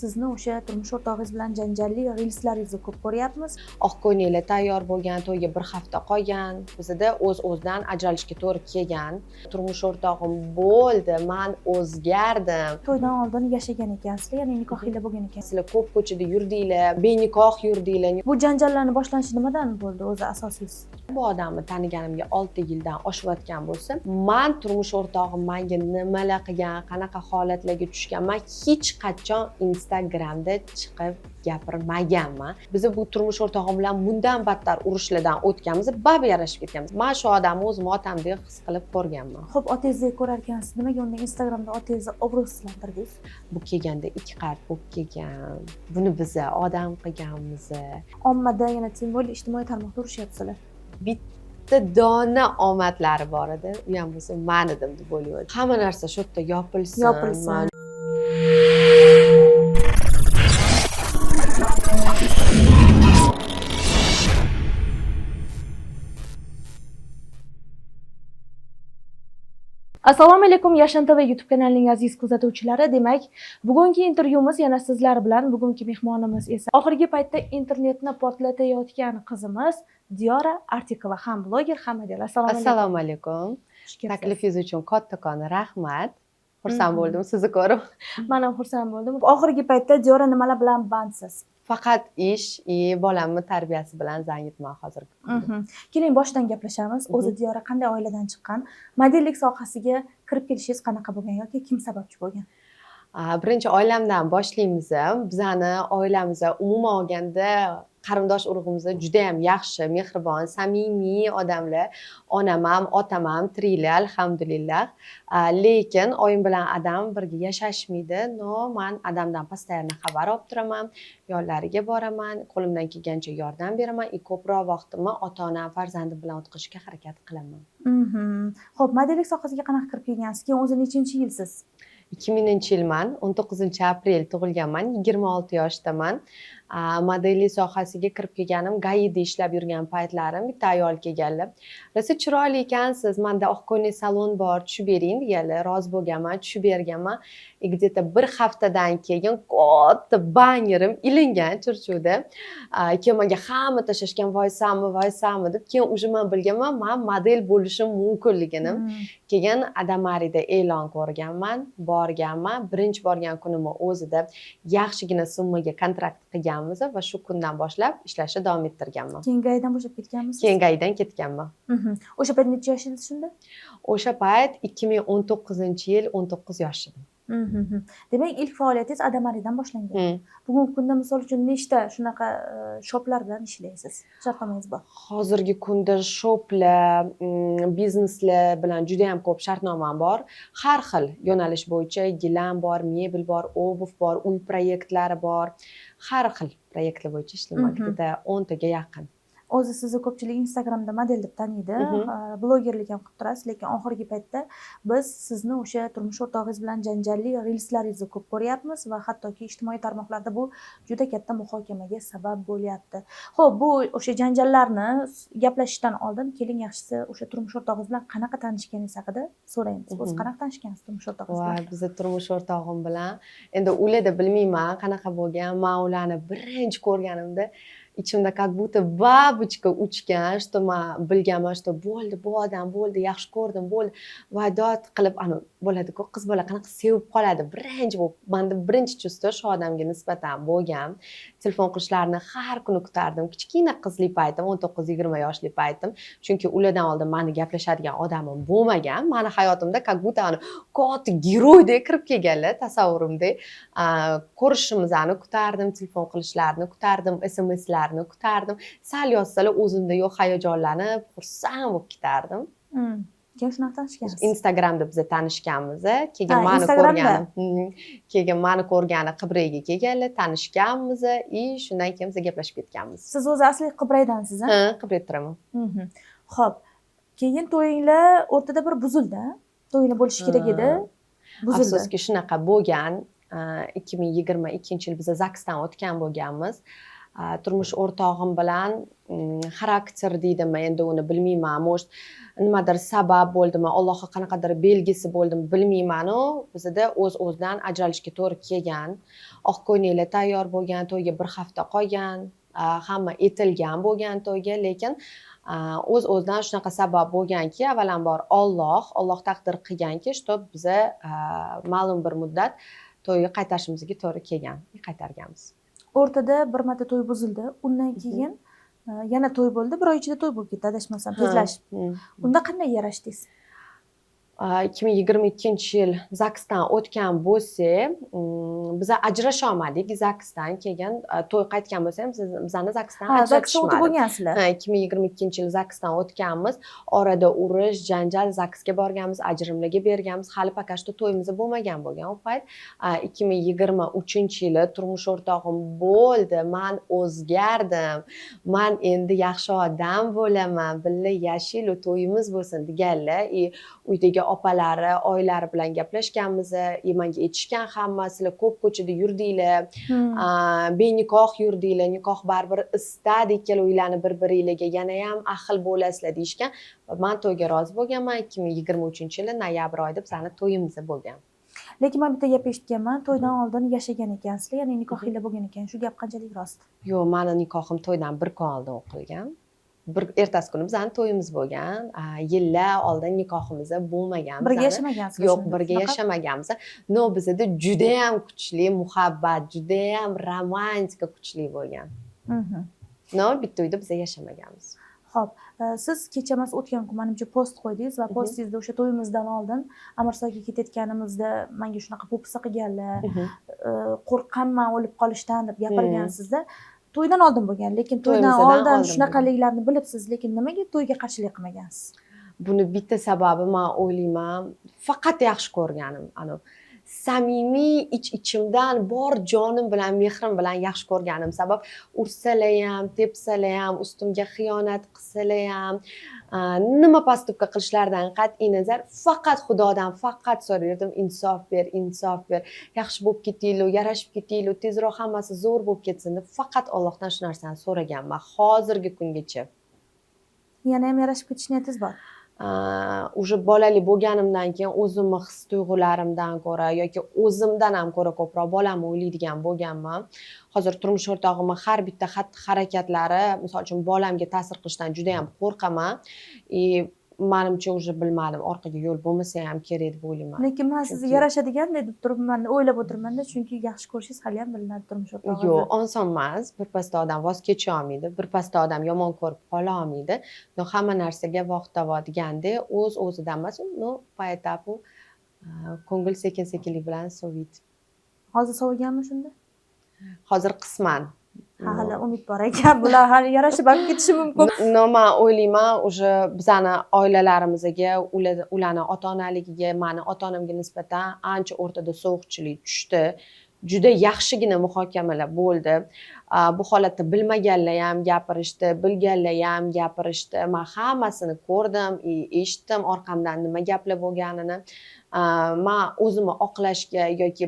sizni o'sha turmush o'rtog'ingiz bilan janjalli reelslaringizni ko'p ko'ryapmiz. Oqko'ngilli tayyor bo'lgan, to'yga bir hafta qolgan. Bizda o'z-o'zidan ajralishga to'g'ri kelgan. Turmush o'rtog'im bo'ldi, men o'zgardim. To'ydan oldin yashagan ekansizlar, ya'ni nikohinglar bo'lgan ekan. Sizlar ko'p ko'chada yurdinglar, benikoh yurdinglar. Bu janjallarning boshlanishi nimadan bo'ldi o'zi asosiysi? Bu odamni taniganimga 6 yildan oshayotgan bo'lsa, men turmush o'rtog'im menga nimalar qilgan, qanaqa holatlarga tushgan, men hech qachon Instagramda chiqib gapirmaganman. Biz bu turmush o'rtog'im bilan bundan battar urushlardan o'tganmiz, bab yarashib ketganmiz. Men shu odamni o'zim otamdek his qilib ko'rganman. Xo'p, otangizni ko'rar ekansiz, nimaga unda Instagramda otangizni obro'sizlantirdingiz? Bu kelganda 2 qavat bo'lib kelgan. Buni biz odam qilganmiz. Ommada yana teng bo'ldi, ijtimoiy tarmoqda urushyapsizlar. Bitta dona omadlari bor edi, u ham bo'lsa men edim deb o'ylayman. Hamma narsa shu yerda yopilsin. Assalomu alaykum, Yashin TV YouTube kanalining aziz kuzatuvchilari. Demak, bugungi intervyumiz yana sizlar bilan. Bugungi mehmonimiz esa oxirgi paytda internetni portlatayotgan qizimiz Diyora Artikova, ham bloger, ham model. Assalomu alaykum. Taklifingiz uchun kattakon rahmat. Xursand bo'ldim sizni ko'rib. Men ham xursand bo'ldim. Oxirgi paytda Diyora nimalar bilan bandsiz? Faqat ish, bolamni tarbiyasi bilan zangitman hozirgi kunda. Keling boshdan gaplashamiz. O'zi Diyora qanday oiladan chiqqan? Modellik sohasiga kirib kelishingiz qanaqa bo'lgan yoki kim sababchi bo'lgan? Birinchi oilamdan boshlaymiz. Bizani oilamiz umuman olganda qarindosh urug'imiz juda ham yaxshi, mehribon, samimiy odamlar. Onam ham, otam ham tiriklar, alhamdulillah. Lekin oyim bilan adam birga yashashmaydi. Men adamdan постоянно xabar olib turaman, yonlariga boraman, qo'limdan kelgancha yordam beraman, ko'proq vaqtimni ota-onam, farzandim bilan o'tkazishga harakat qilaman. Xo'p, modellik sohasiga qanaqa kirib kelgansiz? Keyin o'zi nechinchi yilsiz? 2000-yilman, 19-aprel tug'ilganman, 26 yoshdaman. Modellik sohasiga kirib kelganim GAIda ishlab yurgan paytlarim bitta ayol kelganlar. Rosa chiroyli ekansiz, menda oqko'ngil salon bor, tushib bering deganlar. Rozi bo'lganman, tushib berganman. Где-то bir haftadan keyin katta bannerim ilingan Chirchuvda. Keyin menga hamma tashashgan, voysammi deb. Keyin уже men bilganman, men model bo'lishim mumkinligini. Keyin Adamarida e'lon ko'rganman, borganman. Birinchi borgan kunimni o'zida yaxshigina summaga kontrakt qilganmiz va shu kundan boshlab ishlashni davom ettirganman. Keyin GAIdan bo'shab ketganmisiz? Keyin GAIdan ketganman. O'sha payt necha yosh edingiz shunda? O'sha payt 2019-yil 19 yosh edim. Demak, ilk faoliyatingiz Adamaridan boshlangan. Bugungi kunda misol uchun nechta shunaqa shoplar bilan ishlaysiz? Shartnomangiz bor? Hozirgi kunda shoplar, bizneslar bilan juda ham ko'p shartnomam bor. Har xil yo'nalish bo'yicha gilam bor, mebel bor, obuv bor, uy proyektlari bor. Har xil proyektlar bo'yicha ishlayman. Bitta 10 taga yaqin. O'zi sizni ko'pchilik Instagramda model deb taniydi, blogerlik ham qilib turasiz, lekin oxirgi paytda biz sizni o'sha turmush o'rtog'ingiz bilan janjalli reelslaringizni ko'p ko'ryapmiz va hattoki ijtimoiy tarmoqlarda bu juda katta muhokamaga sabab bo'lyapti. Xo'p, bu o'sha janjallarni gaplashishdan oldin keling yaxshisi o'sha turmush o'rtog'ingiz bilan qanaqa tanishganingiz haqida so'raymiz. O'zi qanaqa tanishgansiz turmush o'rtog'ingiz bilan? Biz turmush o'rtog'im bilan endi ularda bilmayman qanaqa bo'lgan. Men ularni birinchi ko'rganimda ichimda как будто babuchka uchgan, что men bilganman, что bo'ldi, bu odam bo'ldi, yaxshi ko'rdim, bo'ldi. Va dod qilib bo'ladi-ku, qiz bola qanaqa sevib qoladi. Birinchi bu menda birinchi chувство shu odamga nisbatan bo'lgan. Telefon qilishlarini har kuni kutardim. Kichkina qizli paytim, 19-20 yoshli paytim. Chunki ulardan oldin meni gaplashadigan odamim bo'lmagan. Meni hayotimda как будто katta giroydek kirib kelganlar, tasavvurimda. Ko'rishimizni kutardim, telefon qilishlarini kutardim, SMSlar kutardim. Sal yozsalar o'zimda yo'q hayajonlanib, xursand bo'lib ketardim. Keyin shunaqa tanishgansiz? Instagramda biz tanishganmiz. Keyin meni ko'rgani Qibrayga kelganlar, tanishganmiz, shundan keyin biz gaplashib ketganmiz. Siz o'zi asli Qibraydansiz, a? Ha, Qibrayda turaman. Xo'p. Keyin to'yinglar o'rtada bir buzildi. To'yinglar bo'lishi kerak edi. Buzildi. Afsuski shunaqa bo'lgan. 2022-yil biz ZAKSdan o'tgan bo'lganmiz. turmush o'rtog'im bilan xarakter deydimi endi uni bilmayman, может nimadir sabab bo'ldimi, Allohga qanaqadir belgisi bo'ldimi bilmaymanu, bizda o'z-o'zidan ajralishga to'g'ri kelgan. Oq ko'ylaklar tayyor bo'lgan, to'yga bir hafta qolgan, hamma etilgan bo'lgan to'yga, lekin o'z-o'zidan shunaqa sabab bo'lganki, avvalambor Alloh taqdir qilganki, что biza ma'lum bir muddat to'yga qaytarishimizga to'g'ri kelgan, qaytarganmiz. O'rtada bir marta to'y buzildi, undan keyin yana to'y bo'ldi, bir oy ichida to'y bo'lib ketdi, adashmasam, tezlashib. Unda qanday yarashdingiz? 2022-yil zaksdan o'tgan bo'lsa, biza ajrasha olmadik. Zaksdan keyin to'y qaytgan bo'lsa ham bizani zaksdan zaksdan o'tib bo'lgansizlar. 2022-yil zaksdan o'tganmiz. Orada urush, janjal, zaksga borganmiz, ajrimlarga berganmiz. Hali poka что to'yimiz bo'lmagan bo'lgan u payt. 2023-yili turmush o'rtog'im bo'ldi, men o'zgardim. Men endi yaxshi odam bo'laman, billa yashilu to'yimiz bo'lsin deganlar. Uydagi opalari, oylari bilan gaplashganmiz, menga aytishgan hammasilar ko'p ko'chada yurdinglar, benikoh yurdinglar, nikoh baribir istadi ikkaloylarni bir-biringlarga, yana ham ahil bo'lasizlar deyishgan. Men to'yga rozi bo'lganman. 2023-yili noyabr oyida bizani to'yimiz bo'lgan. Lekin men bitta gap eshitganman, to'ydan oldin yashagan ekansizlar, ya'ni nikohinglar bo'lgan ekan. Shu gap qanchalik rost? Yo'q, meni nikohim to'ydan bir kun oldin o'qilgan. Ertasi kuni bizani to'yimiz bo'lgan. Yillar oldin nikohimiz bo'lmagan. Birga yashamagansiz? Yo'q, birga yashamaganmiz. No, bizda juda ham kuchli muhabbat, juda ham romantika kuchli bo'lgan. No, bitta uyda biz yashamaganmiz. Xo'p, siz kecha emas o'tgan kun menimcha post qo'ydingiz va postingizda o'sha to'yimizdan oldin Amirsoyga ketayotganimizda menga shunaqa po'pisa qilganlar, qo'rqaman o'lib qolishdan deb gapirgansizda. To'ydan oldin bo'lgan, lekin to'ydan oldin shunaqaliklarni bilibsiz, lekin nimaga to'yga qarshilik qilmagansiz? Buni bitta sababi men o'ylayman, faqat yaxshi ko'rganim, samimiy ichimdan bor jonim bilan, mehrim bilan yaxshi ko'rganim sabab ursalar ham, tepsalar ham, ustimga xiyonat qilsalar ham, nima postupka qilishlaridan qat'iy nazar faqat Xudodan faqat so'rardim, insof ber, insof ber. Yaxshi bo'lib ketinglar, yarashib ketinglar, tezroq hammasi zo'r bo'lib ketsin deb faqat Allohdan shu narsani so'raganman hozirgi kungacha. Yana ham yarashib ketish niyatingiz bor? Уже bolali bo'lganimdan keyin o'zimni his-tuyg'ularimdan ko'ra yoki o'zimdan ham ko'ra ko'proq bolamni o'ylaydigan bo'lganman. Hozir turmush o'rtog'imning har bitta xatti-harakatlari, misol uchun bolamga ta'sir qilishidan juda ham qo'rqaman. Menimcha уже bilmadim, orqaga yo'l bo'lmasa ham kerak deb o'ylayman. Lekin men sizni yarashadiganday deb turibman, o'ylab o'tirmanda, chunki yaxshi ko'rishingiz hali ham bilinadi turmush o'rtog'ingizni. Yo'q, oson emas. Birpasda odam voz kecha olmaydi, birpasda odam yomon ko'rib qola olmaydi. Hamma narsaga vaqt-davo deganda o'z-o'zidan emas, poetapu ko'ngil sekin-sekinlik bilan soviydi. Hozir soviganmi shunda? Hozir qisman. Hali umid bor ekan, bular hali yarashib olib ketishi mumkin. Men o'ylayman, уже bizani oilalarimizga, ularning ota-onaligiga, meni ota-onamga nisbatan ancha o'rtada sovuqchilik tushdi. Juda yaxshigina muhokamalar bo'ldi. Bu holatda bilmaganlar ham gapirishdi, bilganlar ham gapirishdi. Men hammasini ko'rdim, eshitdim orqamdan nima gaplar bo'lganini. Men o'zimni oqlashga yoki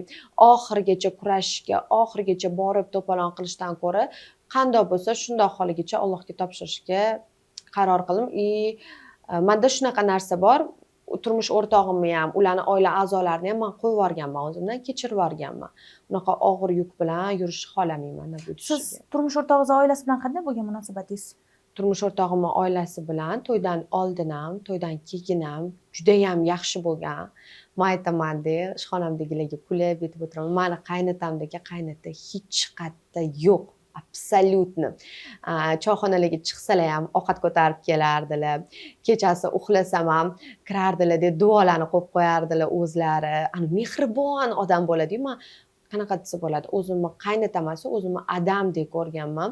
oxirigacha kurashishga, oxirigacha borib to'polon qilishdan ko'ra, qandoq bo'lsa shundoq holigacha Allohga topshirishga qaror qildim. Menda shunaqa narsa bor. Turmush o'rtog'imni ham, ularning oila a'zolarini ham men qo'yib yuborganman, o'zimdan kechirib yuborganman. Bunaqa og'ir yuk bilan yurishni xohlamayman. Siz turmush o'rtog'ingiz oilasi bilan qanday bo'lgan munosabatingiz? Turmush o'rtog'imning oilasi bilan to'ydan oldin ham, to'ydan keyin ham juda ham yaxshi bo'lgan. Men aytaman-da, ishxonamdagilarga kulib yetib o'tiraman. Meni qaynotamdagi qaynota hech qayerda yo'q. Absolutni. Choyxonalarga chiqsalar ham ovqat ko'tarib kelardilar. Kechasi uxlasam ham kirardilar deb duolarni qo'yib qo'yardilar o'zlari. Mehribon odam bo'ladi-yu, men qanaqa desa bo'ladi, o'zimni qaynota emas, o'zimni adamdek ko'rganman.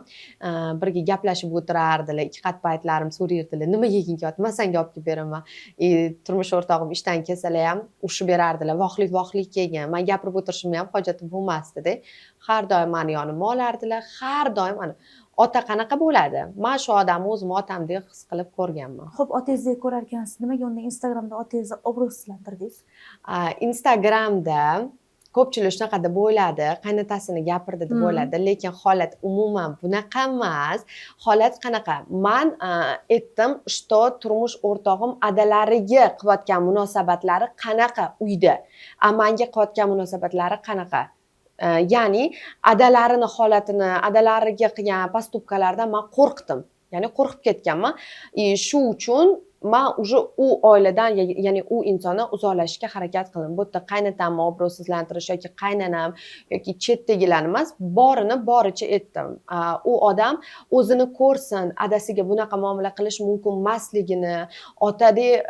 Birga gaplashib o'tirardilar, ikki qat paytlarim so'rardilar, nima yeging kelyapti, men senga olib kelib beraman. Turmush o'rtog'im ishdan kelsalar ham ushib berardilar, vohlik kelgan. Men gapirib o'tirishimga ham hojati bo'lmasdi-da. Har doim meni yonimga olardilar, har doim ota qanaqa bo'ladi? Men shu odamni o'zimni otamdek his qilib ko'rganman. Xo'p, otangizdek ko'rarkansiz, nimaga unda Instagramda otangizni obro'sizlantirdingiz? Instagramda ko'pchilik shunaqa deb o'yladi, qaynotasini gapirdi deb o'yladi, lekin holat umuman bunaqa emas. Holat qanaqa? Men aytdim, что turmush o'rtog'im adalariga qilayotgan munosabatlari qanaqa uyda, menga qilayotgan munosabatlari qanaqa. Ya'ni adalarini holatini, adalariga qilgan postupkalardan men qo'rqdim. Ya'ni qo'rqib ketganman. Shu uchun men уже u oiladan, ya'ni u insondan uzoqlashishga harakat qildim. Bu yerda qaynotamni obro'sizlantirish yoki qaynonam yoki chetdagilar emas, borini boricha aytdim. U odam o'zini ko'rsin, adasiga bunaqa muomala qilish mumkin emasligini, otadek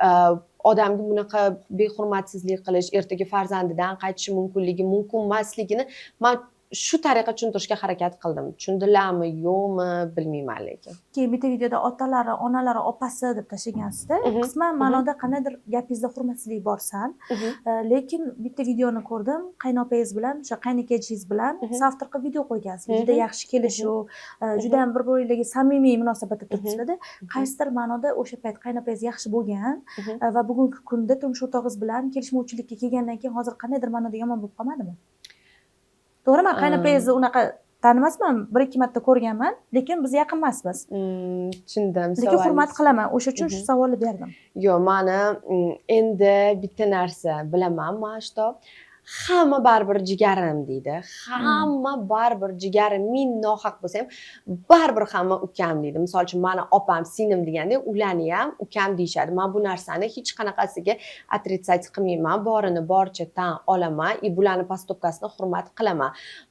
odamga bunaqa behurmatsizlik qilish, ertaga farzandidan qaytishi mumkin emasligini men shu tariqa tushuntirishga harakat qildim. Tushundilarmi, yo'qmi, bilmayman lekin. Keyin bitta videoda otalari, onalari, opasi deb tashlagansizda. Qisman ma'noda qandaydir gapingizda hurmatsizlik borsan, lekin bitta videoni ko'rdim, qaynopangiz bilan, o'sha qaynakachingiz bilan savtirqi video qo'ygansiz. Juda yaxshi kelishuv, juda ham bir-biringizga samimiy munosabatda turibsizlar-da. Qaysidir ma'noda o'sha payt qaynopangiz yaxshi bo'lgan va bugungi kunda turmush o'rtog'ingiz bilan kelishmovchilikka kelgandan keyin hozir qandaydir ma'noda yomon bo'lib qolmadimi? To'g'ri, men qaynopangizni unaqa tanimasman, 1-2 marta ko'rganman, lekin biz yaqin emasmiz. Tushundim. Lekin hurmat qilaman, o'sha uchun shu savolni berdim. Yo'q, meni endi bitta narsa bilaman, mana shu hamma baribir jigarim deydi. Hamma baribir jigarim, men nohaq bo'lsam, baribir hamma ukam deydi. Misol uchun meni opam, singlim deganda, ularni ham ukam deyshadi. Men bu narsani hech qanaqasiga отрицать qilmayman, borini boricha tan olaman, bularni postupkasini hurmat qilaman.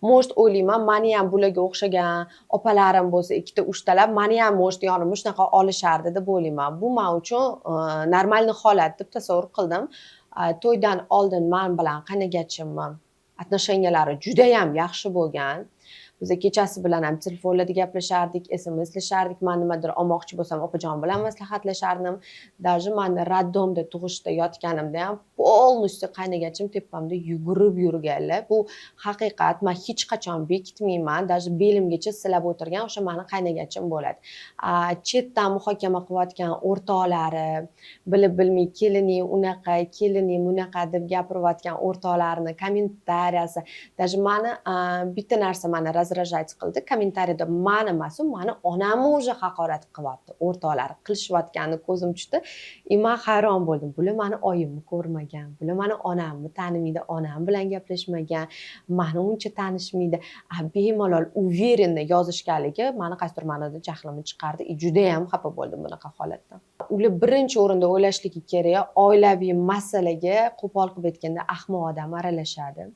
Может o'ylayman, meni ham bularga o'xshagan opalarim bo'lsa, 2-3 talab, meni ham может yonimga shunaqa olishardi deb o'ylayman. Bu men uchun normalniy holat deb tasavvur qildim. To'ydan oldin men bilan qaynagachimni отношениялari juda ham yaxshi bo'lgan. Biz kechasi bilan ham telefonlarda gaplashardik, SMSlashardik. Men nimadir olmoqchi bo'lsam, opajon bilan maslahatlashardim. Даже men raddomda tug'ishda yotganimda ham полностью qaynagachim tepamda yugurib yurganlar. Bu haqiqat. Men hech qachon bekitmayman. Даже belimgacha silab o'tirgan o'sha meni qaynagachim bo'ladi. Chetdan muhokama qilayotgan o'rtoqlari, bilib bilmay kelining unaqa, kelining bunaqa deb gapirayotgan o'rtoqlarini kommentariyasi, даже meni bitta narsa meni razrajать qildi. Kommentariyada meni emas, meni onamni o'zi haqorat qilyapti. O'rtoqlari qilishayotganini ko'zim tushdi. Men hayron bo'ldim. Bular meni oyimni ko'rmagan, bular meni onamni tanimaydi, onam bilan gaplashmagan, meni uncha tanishmaydi. Bemalol уверенно yozishganligi meni qaysidir ma'noda jahlimni chiqardi. Juda ham xafa bo'ldim bunaqa holatdan. Ular birinchi o'rinda o'ylashligi kerak, oilaviy masalaga qo'pol qilib aytganda ahmoq odam aralashadi.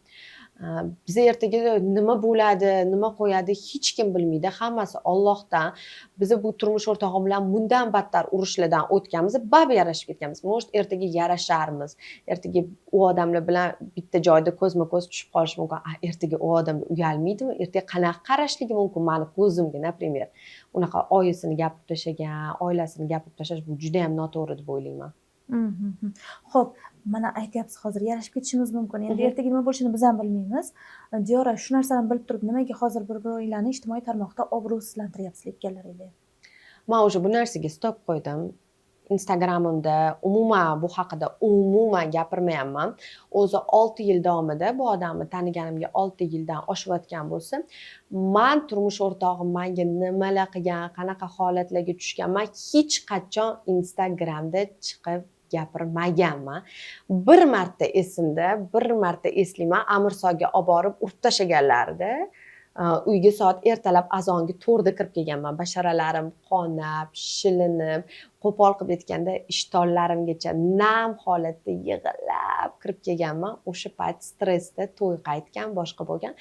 Biz ertaga nima bo'ladi, nima qo'yadi hech kim bilmaydi. Hammasi Allohdan. Biz bu turmush o'rtog'im bilan bundan battar urushlardan o'tganmiz, bab yarashib ketganmiz. Может ertaga yarasharmiz. Ertaga u odamlar bilan bitta joyda ko'zma-ko'z tushib qolish mumkin. Ertaga u odamga uyalmaydimi? Ertaga qanaqa qarashligi mumkin meni ko'zimga, например. Unaqa oyisini gapirib tashlagan, oilasini gapirib tashlash bu juda ham noto'g'ri deb o'ylayman. Xo'p, mana aytyapsiz hozir yarashib ketishimiz mumkin. Endi ertaga nima bo'lishini biz ham bilmaymiz. Diyora, shu narsani bilib turib, nimaga hozir bir-biringlarni ijtimoiy tarmoqda obro'sizlantiryapsiz ikkallaringlar? Men o'sha bu narsaga stop qo'ydim. Instagramimda umuman bu haqida umuman gapirmayapman. O'zi 6 yil davomida bu odamni taniganimga 6 yildan oshayotgan bo'lsa, men turmush o'rtog'im menga nimalar qilgan, qanaqa holatlarga tushgan, men hech qachon Instagramda chiqib gapirmaganman. Bir marta esimda, bir marta eslayman, Amirsoga olib borib urib tashlaganlarida. Uyga soat ertalab azonga 4 da kirib kelganman. Basharalarim qonab, shilinib, qo'pol qilib aytganda ishtonlarimgacha nam holatda yig'ilib kirib kelganman. O'sha payt stressda to'y qaytgan, boshqa bo'lgan.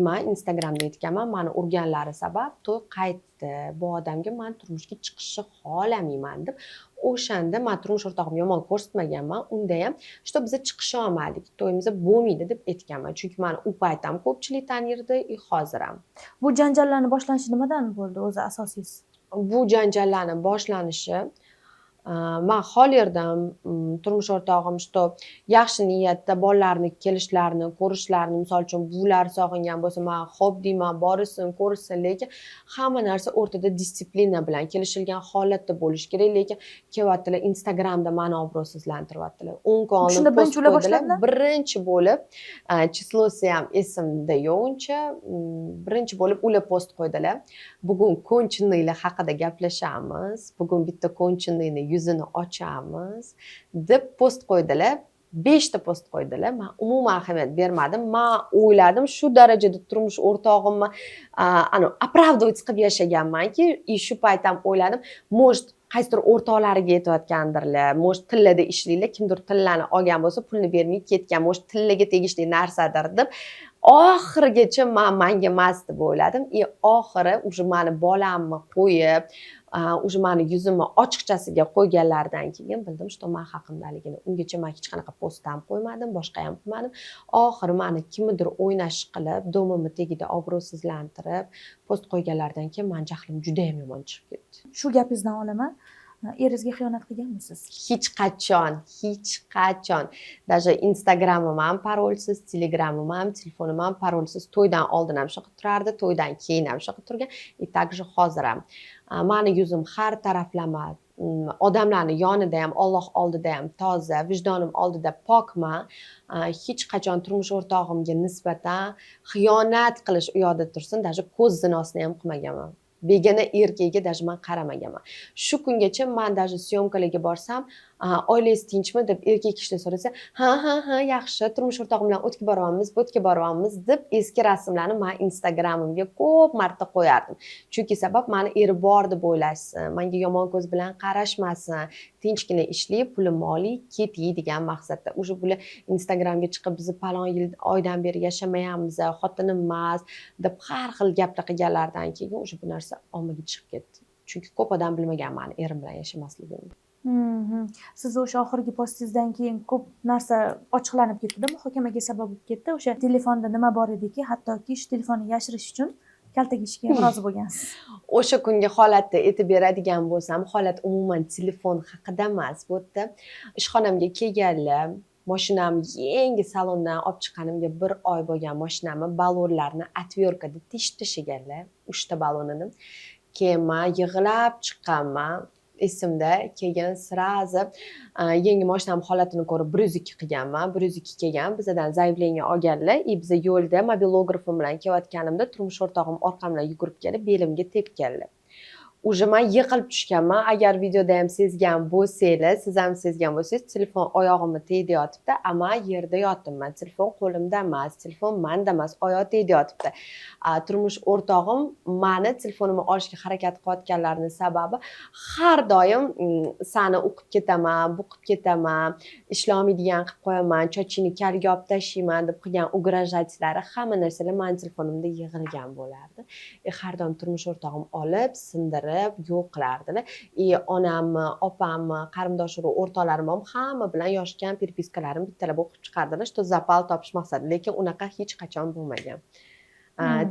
Men Instagramda aytganman, meni urganlari sabab to'y qaytdi. Bu odamga men turmushga chiqishni xohlamayman deb. O'shanda men turmush o'rtog'imni yomon ko'rsatmaganman. Unda ham, что biz chiqisha olmadik, to'yimiz bo'lmaydi deb aytganman. Chunki meni u payt ham ko'pchilik tanirdi, hozir ham. Bu janjallarning boshlanishi nimadan bo'ldi o'zi asosiysi? Bu janjallarning boshlanishi man xohlardim turmush o'rtog'im что yaxshi niyatda bolalarni kelishlarini ko'rishlarini, misol uchun bular sog'ingan bo'lsa man xo'p deyman, borishsin ko'rishsin, lekin hamma narsa o'rtada disiplina bilan kelishilgan holatda bo'lishi kerak. Lekin kelyaptilar Instagramda mani obro'sizlantiryaptilar. 10 kun oldin Shunda post birinchi ula qo'ydilar. boshladilar? Birinchi bo'lib chislosi ham esimda yo'q uncha. Birinchi bo'lib ular post qo'ydilar. Bugun ko'nchiliklar haqida gaplashamiz. Bugun bitta ko'nchilikni yuzini ochamiz deb post qo'ydilar. 5 ta post qo'ydilar. Men umuman ahamiyat bermadim. Men o'yladim shu darajada turmush o'rtog'imni оправдывать qilib yashaganmanki, shu payt ham o'yladim, может qaysidir o'rtoqlariga aytayotgandirlar, может tillada ishlaydilar, kimdir tillani olgan bo'lsa pulni bermay ketgan, может tillaga tegishli narsadir deb oxirigacha menga emas deb o'yladim. Oxiri уже mani bolamni qo'yib, уже mani yuzimni ochiqchasiga qo'yganlaridan keyin bildim, что men haqimdaligini. Ungacha men hech qanaqa post ham qo'ymadim, boshqa ham qilmadim. Oxiri meni kimnidir o'ynash qilib, domimni tagida obro'sizlantirib, post qo'yganlaridan keyin men jahlim juda ham yomon chiqib ketdi. Shu gapingizdan olaman, eringizga xiyonat qilganmisiz? Hech qachon. Даже Instagramim ham parolsiz, Telegramim ham, telefonim ham parolsiz. To'ydan oldin ham shunaqa turardi, to'ydan keyin ham shunaqa turgan. Также hozir ham. Mani yuzim har taraflama odamlarni yonida ham, Alloh oldida ham toza, vijdonim oldida pokman. Hech qachon turmush o'rtog'imga nisbatan xiyonat qilish u yoqda tursin, даже ko'z zinosini ham qilmaganman. Begona erkakka даже men qaramaganman. Shu kungacha men даже syomkalarga borsam, oilangiz tinchmi deb erkak kishidan so'rasa, ha, yaxshi, turmush o'rtog'im bilan o'tga boryapmiz, bu yerga boryapmiz deb eski rasmlarni men Instagramimga ko'p marta qo'yardim. Chunki sabab meni eri bor deb o'ylashsin, menga yomon ko'z bilan qarashmasin, tinchgina ishlayib, pulimni olib ketay degan maqsadda. O'sha bular Instagramga chiqib bizni palon yil oydan beri yashamayapmiz, xotinim emas deb har xil gaplar qilganlardan keyin o'sha bu narsa ommaga chiqib ketdi. Chunki ko'p odam bilmagan meni erim bilan yashamasligimni. Siz o'sha oxirgi postingizdan keyin ko'p narsa ochiqlanib ketdi-da, muhokamaga sabab bo'lib ketdi. O'sha telefonda nima bor ediki, hattoki shu telefonni yashirish uchun kaltak yeyishga ham rozi bo'lgansiz. O'sha kungi holatda aytib beradigan bo'lsam, holat umuman telefon haqida emas. Bu yerda ishxonamga kelganlar, mashinamni yangi salondan olib chiqqanimga 1 oy bo'lgan mashinamni balonlarni atverkada tashiganlar, 3 ta balonini. Keyin men yig'lab chiqqanman. Esimda, keyin sirazi yangi mashinam holatini ko'rib 102 qilganman. 102 kelgan, bizdan zaявление olganlar. Biza yo'lda mobilografim bilan kelayotganimda turmush o'rtog'im orqamdan yugurib kelib, belimga tepganlar. Уже men yiqilib tushganman. Agar videoda ham sezgan bo'lsanglar, siz ham sezgan bo'lsangiz, telefon oyog'imni tegdi yotibdi, ama yerda yotibman. Telefon qo'limda emas, telefon menda emas, oyoq tegdi yotibdi. Turmush o'rtog'im meni telefonimni olishga harakat qilayotganlarining sababi har doim seni o'qib ketaman, bo'qib ketaman, ishlamaydigan qilib qo'yaman, chochingni kalga olib tashlayman deb qilgan ugrajatsilari hamma narsalar mening telefonimda yig'ilgan bo'lardi. Har doim turmush o'rtog'im olib, sindirib yo'q qilardilar. Onamni, opamni, qarindoshlar, o'rtoqlarim ham hamma bilan yoshgan perpiskalarimni bittalab o'qib chiqardilar, что zapal topish maqsadida, lekin unaqa hech qachon bo'lmagan.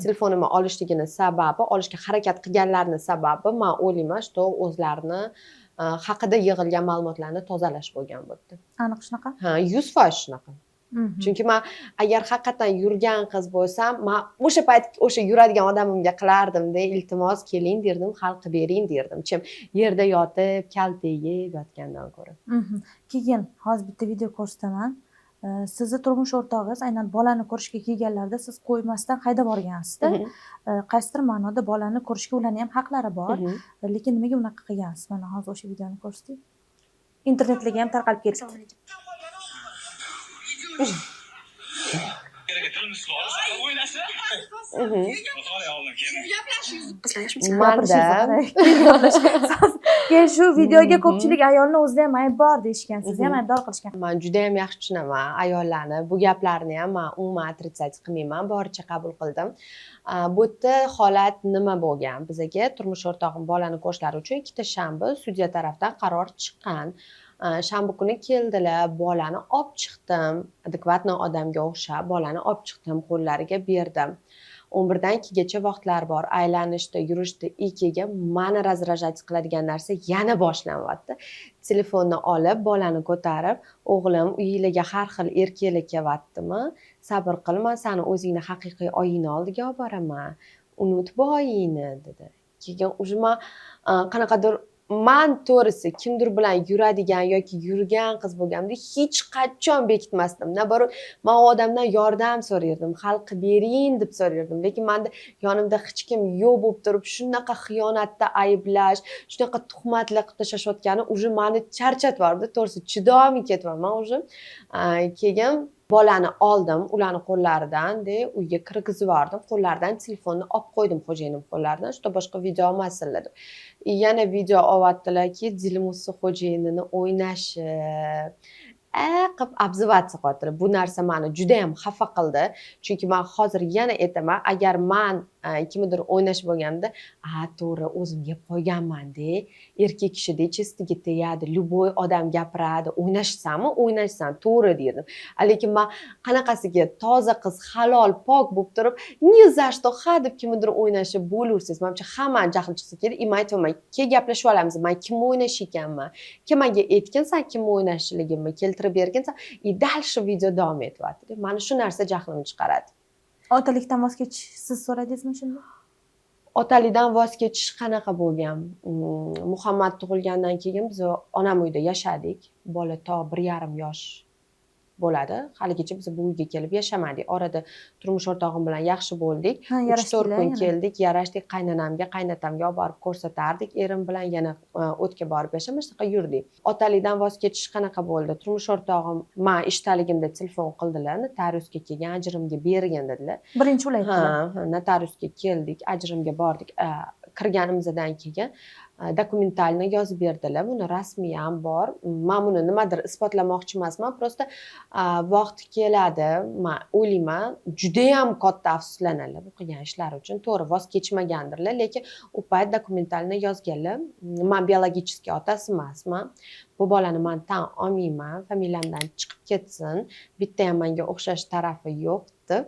Telefonimni olishligini sababi, olishga harakat qilganlarning sababi men o'ylayman, что o'zlarini haqida yig'ilgan ma'lumotlarni tozalash bo'lgan bu yerda. Aniq shunaqa? 100% shunaqa. Chunki men agar haqiqatan yurgan qiz bo'lsam, men o'sha payt o'sha yuradigan odamimga qilardim-da, iltimos keling derdim, hal qilib bering derdim. Chim yerda yotib, kaltak yeb yotgandan ko'ra. Keyin hozir bitta video ko'rsataman. Sizni turmush o'rtog'ingiz aynan bolani ko'rishga kelganlarda siz qo'ymasdan haydab borgansiz-da. Qaysidir ma'noda bolani ko'rishga ularning ham haqlari bor, lekin nimaga unaqa qilgansiz? Mana hozir o'sha videoni ko'rsating. Internetga ham tarqalib ketdi. Keyin shu videoga ko'pchilik ayolni o'zida ham ayb bor deyishgan, sizni ham aybdor qilishgan. Men juda ham yaxshi tushunaman ayollarni. Bu gaplarni ham men umuman отрицать qilmayman, boricha qabul qildim. Bu yerda holat nima bo'lgan? Bizaga turmush o'rtog'im bolani ko'rishlari uchun 2 ta shanba sudya tarafdan qaror chiqqan. Shanba kuni keldilar, bolani olib chiqdim, adekvatni odamga o'xshab bolani olib chiqdim, qo'llariga berdim. 11dan 2gacha vaqtlar bor. Aylanishda, yurishda keyin mani razrajat qiladigan narsa yana boshlanyapti. Telefonni olib, bolani ko'tarib, o'g'lim, uyinglarga har xil erkaklar kelyaptimi? Sabr qil, men seni o'zingni haqiqiy oyingni oldiga olib boraman. Unutma oyingni dedi. Keyin уже men qanaqadir man to'g'risi kimdir bilan yuradigan yoki yurgan qiz bo'lganimda hech qachon bekitmasdim. Naborot, men u odamdan yordam so'rardim, hal qilib bering deb so'rardim. Lekin menda yonimda hech kim yo'q bo'lib turib, shunaqa xiyonatda ayblash, shunaqa tuhmatlar qilib tashlashayotgani уже meni charchatib yubordi. To'g'risi chidolmay ketyapman уже. Keyin bolani oldim, ularni qo'llaridan uyga kirgizib yubordim. Qo'llaridan telefonni olib qo'ydim xo'jayinim qo'llaridan, что boshqa video olmasinlar deb. Yana video olyaptilarki, Dilmusa xo'jayinini o'ynashib, qilib obzivasiya qilyaptilar. Bu narsa meni juda ham xafa qildi. Chunki men hozir yana aytaman, agar men kimnidir o'ynash bo'lganda, to'g'ri, o'zim yeb qo'yganman-da, erkak kishida chestiga tegadi, любой odam gapiradi, o'ynashsanmi, o'ynashsan, to'g'ri derdim. Lekin men qanaqasiga toza qiz, halol, pok bo'lib turib, ni za что deb kimnidir o'ynashib bo'laversiz. Menimcha hammani jahli chiqsa kerak. Men aytaman, kel gaplashib olamiz. Men kimni o'ynash ekanman? Kim menga aytgan, sen kimni o'ynashligimni keltirib bergansan, dal shu video davom etyapti. Mana shu narsa jahlimni chiqaradi. Otalikdan voz kechish siz so'radingizmi shunda? Otalikdan voz kechish qanaqa bo'lgan? Muhammad tug'ilgandan keyin biz onam uyda yashadik. Bola to 1,5 yosh bo'ladi. Haligacha biz bu uyga kelib yashamadik. Orada turmush o'rtog'im bilan yaxshi bo'ldik. 3-4 kun keldik, yarashdik, qaynonamga, qaynatamga olib borib ko'rsatardik. Erim bilan yana o'tga borib yashamash, shunaqa yurdik. Otalikdan voz kechish qanaqa bo'ldi? Turmush o'rtog'im men ishdaligimda telefon qildilar, notariusga kelgan, ajrimga bergin dedilar. Birinchi ular aytdilar. Notariusga keldik, ajrimga bordik. Kirganimizdan keyin dokumentalni yozib berdilar. Buni rasmiy ham bor. Men buni nimadir isbotlamoqchi emasman, просто vaqti keladi. Men o'ylayman, juda ham katta afsuslanadilar bu qilgan ishlari uchun. To'g'ri, voz kechmagandirlar, lekin u payt dokumentalni yozganlar. Men biologический otasi emasman. Bu bolani men tan olmayman, familiyamdan chiqib ketsin. Bitta ham menga o'xshash tarafi yo'q deb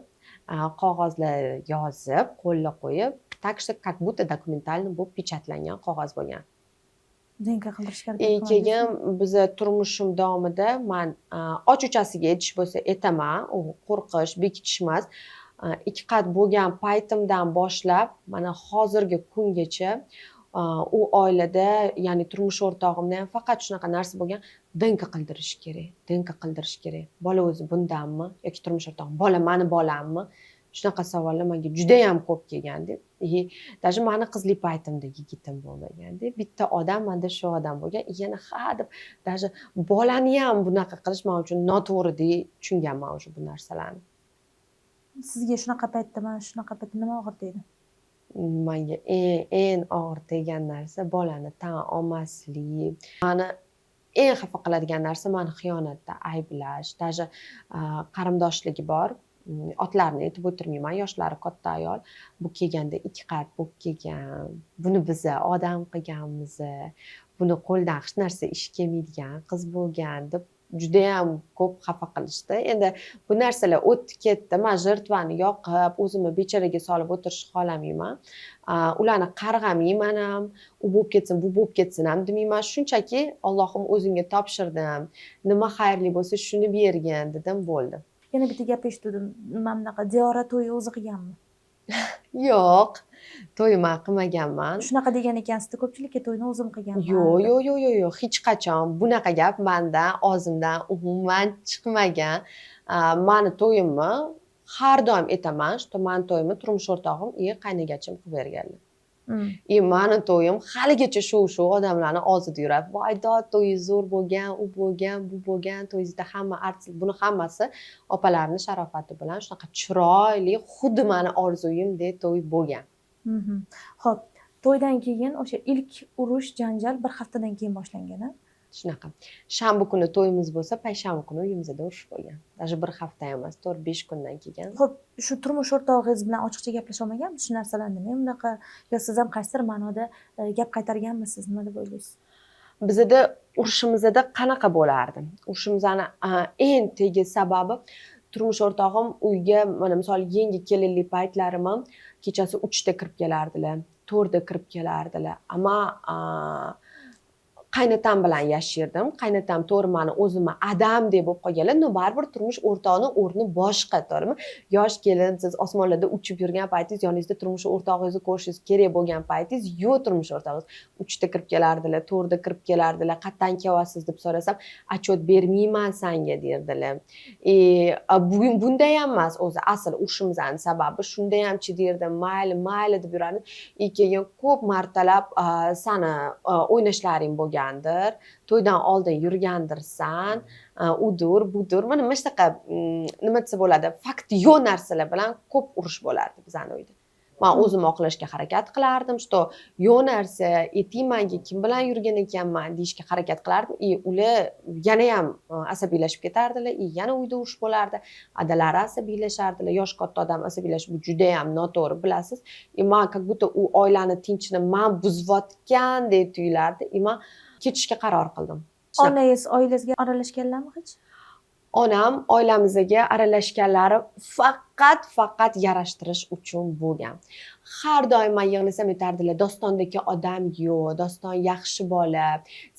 qog'ozlar yozib, qo'lga qo'yib, так что как будто dokumentalni bu pechatlangan qog'oz bo'lgan. DNK qildirishga Keyin biz turmushim davomida men och-uchasiga aytish bo'lsa aytaman, u qo'rqish, bekitish emas. 2 qat bo'lgan paytimdan boshlab mana hozirgi kungacha u oilada, ya'ni turmush o'rtog'imda ham faqat shunaqa narsa bo'lgan, DNK qildirish kerak, DNK qildirish kerak. Bola o'zi bundanmi yoki turmush o'rtog'im, bola meni bolammi? Shunaqa savollar menga juda ham ko'p kelgandi. Даже meni qizlik paytimda yigitim bo'lmagandi. Bitta odam menda shu odam bo'lgan. Yana deb даже bolani ham bunaqa qilish men uchun noto'g'ri deb tushunganman o'sha bu narsalarni. Sizga shunaqa paytda, mana shunaqa paytda nima og'ir tegdi? Menga eng og'ir tegan narsa bolani tan olmaslik. Meni eng xafa qiladigan narsa meni xiyonatda ayblash. Даже qarindoshligi bor. Otlarni aytib o'tirmayman, yoshlari katta ayol. Bu kelganda 2 qat bo'lib kelgan. Buni biz odam qilganmiz. Buni qo'ldan hech narsa ish kelmaydigan qiz bo'lgan deb juda ham ko'p xafa qilishdi. Endi bu narsalar o'tdi ketdi. Men jirtvani yoqib, o'zimni bechoraga solib o'tirishni xohlamayman. Ularni qarg'amayman ham, u bo'lib ketsin, bu bo'lib ketsin ham demayman. Shunchaki Allohim o'zingga topshirdim. Nima xayrli bo'lsa shuni bergin dedim, bo'ldi. Yana bitta gap eshitdim. Nima bunaqa Diyora to'yi o'zi qilganmi? Yo'q, to'y men qilmaganman. Shunaqa degan ekansiz, ko'pchilikka to'yni o'zim qilganman. Yo'q, hech qachon bunaqa gap mendan, og'zimdan umuman chiqmagan. Meni to'yimni har doim aytaman, что meni to'yimni turmush o'rtog'im, qaynagachim qilib berganlar. Meni to'yim haligacha shu odamlarni og'zida yuradi. Voy dod, to'yi zo'r bo'lgan, u bo'lgan, bu bo'lgan, to'yingizda hamma artist, buni hammasi opalarning sharofati bilan shunaqa chiroyli, xuddi meni orzuyimdek to'y bo'lgan. Xo'p, to'ydan keyin o'sha ilk urush, janjal bir haftadan keyin boshlangan-a? Shunaqa. Shanba kuni to'yimiz bo'lsa, payshanba kuni uyimizda urush bo'lgan. Даже bir hafta emas, 4-5 kundan keyin. Xo'p, shu turmush o'rtog'ingiz bilan ochiqcha gaplashib olmaganmisiz shu narsalarni? Men bunaqa, yo siz ham qaysidir ma'noda gap qaytarganmisiz, nima deb o'ylaysiz? Bizda urushimizda qanaqa bo'lardi? Urushimizning eng tegi sababi turmush o'rtog'im uyga mana misol yangi kelinli paytlarim ham kechasi 3da kirib kelardilar, 4da kirib kelardilar. Ammo qaynatam bilan yashardim. Qaynatam to'g'ri mani o'zimni adam deb bo'lib qolganlar, no baribir turmush o'rtog'ining o'rni boshqa, to'g'rimi? Yosh kelin, siz osmonlarda uchib yurgan paytingiz, yoningizda turmush o'rtog'ingizni ko'rishingiz kerak bo'lgan paytingiz, yo'q turmush o'rtog'ingiz 3da kirib kelardilar, 4da kirib kelardilar. Qayerdan kelyapsiz deb so'rasam, отчет bermayman senga derdilar. Bunda ham emas, o'zi asl urushimizning sababi shunda hamchi derdim, mayli deb yurardim. Keyin ko'p martalab sani o'ynashlaring bo'lgandir, to'ydan oldin yurgandirsan, udur, budur, mana shunaqa nima desa bo'ladi, fakti yo'q narsalar bilan ko'p urush bo'lardi bizning uyda. Men o'zim oqlashga harakat qilardim, что yo'q narsa, etimanga kim bilan yurgan ekanman deyishga harakat qilardim. Ular yana ham asabiylashib ketardilar, yana uyda urush bo'lardi. Adalari asabiylashardilar, yosh katta odam asabiylashish bu juda ham noto'g'ri, bilasiz. Men как будто u oilani tinchini men buzayotgandek tuyulardi. Men ketishga qaror qildim. Onangiz oilangizga aralashganlarmi hech? Onam oilamizga aralashganlari faqat yarashtirish uchun bo'lgan. Har doim men yig'lasam aytardilar, Dostondagi odam yo'q, Doston yaxshi bola,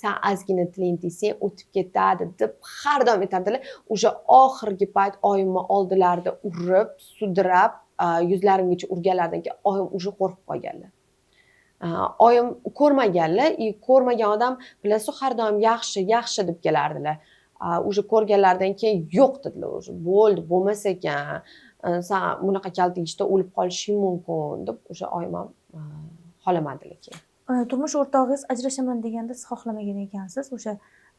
sen ozgina tiling desang o'tib ketadi deb har doim aytardilar. O'sha oxirgi payt oyimni oldilarida urib, sudrab, yuzlarimgacha urganlardan keyin oyim уже qo'rqib qolganlar. Oyim ko'rmaganlar, ko'rmagan odam bilasiz, har doim yaxshi deb kelardilar. Уже ko'rganlardan keyin yo'q dedilar, уже bo'ldi, bo'lmas ekan, sen bunaqa kaltakishda o'lib qolishing mumkin deb o'sha oyim ham xohlamadilar keyin. Turmush o'rtog'ingiz ajrashaman deganda siz xohlamagan ekansiz. O'sha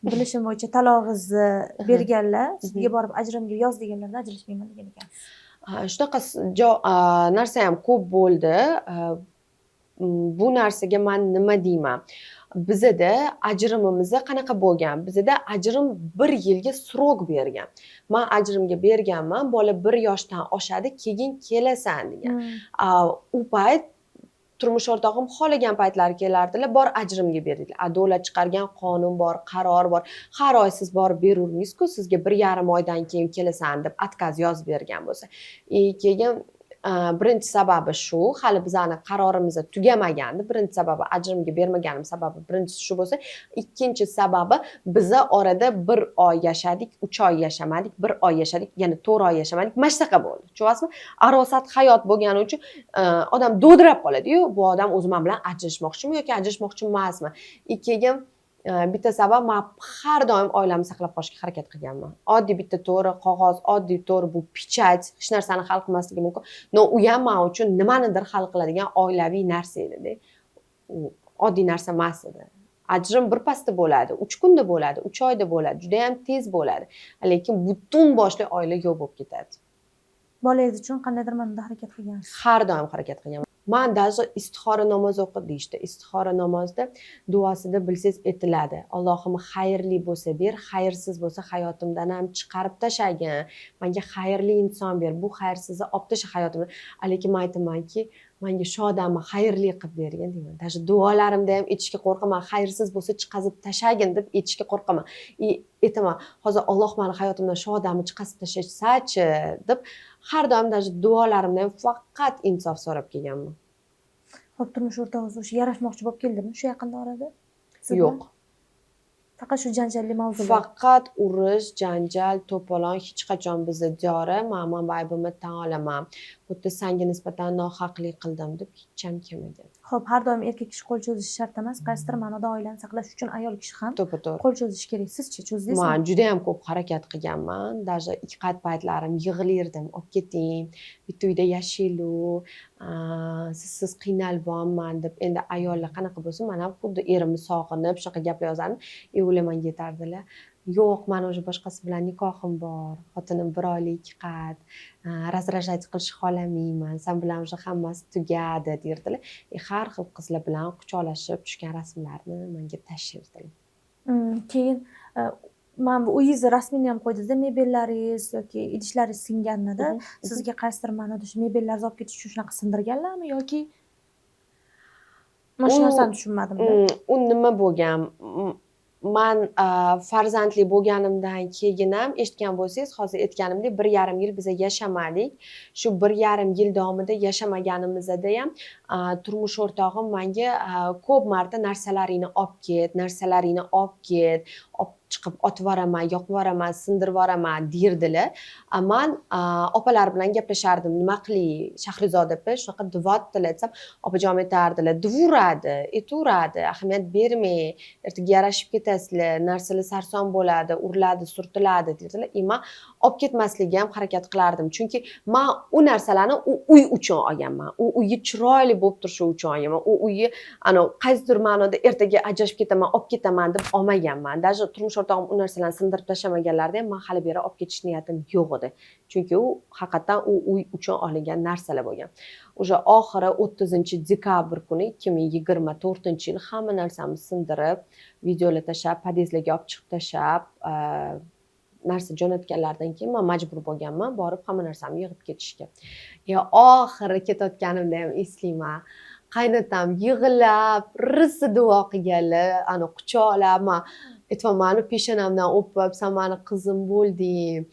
bilishim bo'yicha talog'ingizni berganlar, sizga borib ajrimga yoz deganlarda ajrashmayman degan ekansiz. Shunaqa narsa ham ko'p bo'ldi. Bu narsaga men nima deyman? Bizda ajrimimiz qanaqa bo'lgan? Bizda ajrim 1 yilga srok bergan. Men ajrimga berganman, bola 1 yoshdan oshadi, keyin kelasan degan. U payt turmush o'rtog'im xohlagan paytlari kelardilar, bor ajrimga berdilar. Davlat chiqargan qonun bor, qaror bor. Har oy siz borib berurmisiz-ku, sizga 1,5 oydan keyin kelasan deb atkaz yozib bergan bo'lsa. Keyin birinchi sababi shu, hali bizani qarorimiz tugamagandi. Birinchi sababi ajrimga bermaganim sababi birinchisi shu bo'lsa, ikkinchi sababi biza orada 1 oy yashadik, 3 oy yashamadik, 1 oy yashadik, yana 4 oy yashamadik. Mashtaqa bo'ldi. Tushunasizmi? Arosat hayot bo'lgani uchun odam do'dirab qoladi-yu, bu odam o'zi men bilan ajrashmoqchimi yoki ajrashmoqchi emasmi? Keyin bitta sabab, men har doim oilamni saqlab qolishga harakat qilganman. Oddiy bitta to'g'ri qog'oz, oddiy to'g'ri bu pichat hech narsani hal qilmasligi mumkin. No, u ham men uchun nimanidir hal qiladigan oilaviy narsa edi-da. U oddiy narsa emas edi. Ajrim birpasda bo'ladi, 3 kunda bo'ladi, 3 oyda bo'ladi, juda ham tez bo'ladi. Lekin butun boshli oila yo'q bo'lib ketadi. Bolangiz uchun qandaydir ma'noda harakat qilgansiz? Har doim harakat qilganman. Men даже istixora namoz o'qi deyishdi. Istixora namozda duosida bilsangiz aytiladi. Allohim xayrli bo'lsa ber, xayrsiz bo'lsa hayotimdan ham chiqarib tashagin. Menga xayrli inson ber, bu xayrsizni olib tasha hayotimdan. Lekin men aytamanki, menga shu odamni xayrli qilib bergin deyman. Даже duolarimda ham aytishga qo'rqaman. Xayrsiz bo'lsa chiqazib tashagin deb aytishga qo'rqaman. Aytaman, hozir Alloh meni hayotimdan shu odamni chiqazib tashasa-chi deb har doim даже duolarimda ham faqat insof so'rab kelganman. Xo'p, turmush o'rtog'ingiz o'sha yarashmoqchi bo'lib keldimi shu yaqinda orada? Yo'q. Faqat shu janjalli mavzular. Faqat urush, janjal, to'polon hech qachon bizda jori, men aybimni tan olaman. Xuddi senga nisbatan nohaqlik qildim deb hech ham kelmagan. Xo'p, har doim erkak kishi qo'l cho'zishi shart emas. Qaysidir ma'noda oilani saqlash uchun ayol kishi ham To'g'ri. qo'l cho'zishi kerak. Siz-chi cho'zdingizmi? Men juda ham ko'p harakat qilganman. Даже ikki qat paytlarim yig'lardim, olib keting, bitta uyda yashaylik, siz qiynalibman deb. Endi ayollar qanaqa bo'lsa, men ham xuddi erimni sog'inib, shunaqa gaplar yozardim. Ular menga yetardilar. Yo'q, men o'sha boshqasi bilan nikohim bor. Xotinim 1 oylik qat, razrashать qilishni xohlamayman. Sen bilan o'sha hammasi tugadi derdilar. Har xil qizlar bilan quchoqlashib tushgan rasmlarni menga tashirdilar. Keyin mana bu uyingizni rasmini ham qo'ydingiz-da, mebellaringiz yoki idishlaringiz singanida sizga qaysidir ma'noda shu mebellarni olib ketish uchun shunaqa sindirganlarmi yoki mana shu narsani tushunmadim. U nima bo'lgan? man farzandli bo'lganimdan keyin ham eshitgan bo'lsangiz, hozir aytganimdek 1,5 yil biza yashamadik. Shu 1,5 yil davomida yashamaganimizda ham turmush o'rtog'im menga ko'p marta narsalaringni olib ket, olib chiqib otib yuboraman, yoqib yuboraman, sindirib yuboraman derdilar. Man opalar bilan gaplashardim. Nima qilay, Shahrizoda opa, shunaqa divyaptilar desam, opajon aytardilar, divaveradi, aytaveradi, ahamiyat bermang, ertaga yarashib ketasizlar, narsalar sarson bo'ladi, uriladi, surtiladi derdilar. Man olib ketmaslikka ham harakat qilardim. Chunki men u narsalarni u uy uchun olganman. U uyga chiroyli bo'lib turishi uchun olganman. U uyga qaysidir ma'noda ertaga ajrashib ketaman, olib ketaman deb olmaganman. Даже turmush o'rtog'im u narsalarni sindirib tashlamaganlarida ham men hali beri olib ketish niyatim yo'q edi. Chunki u haqiqatan u uy uchun olingan narsalar bo'lgan. O'sha oxiri 30-dekabr kuni 2024-yil hamma narsamni sindirib, videolar tashlab, podyezdlarga olib chiqib tashlab, narsa jo'natganlaridan keyin men majbur bo'lganman borib hamma narsamni yig'ib ketishga. Oxiri ketayotganimda ham eslayman. Qaynotam yig'lab, risi duo qilganlar, quchoqlab, aytibman, peshonamdan o'pib, sen meni qizim bo'lding.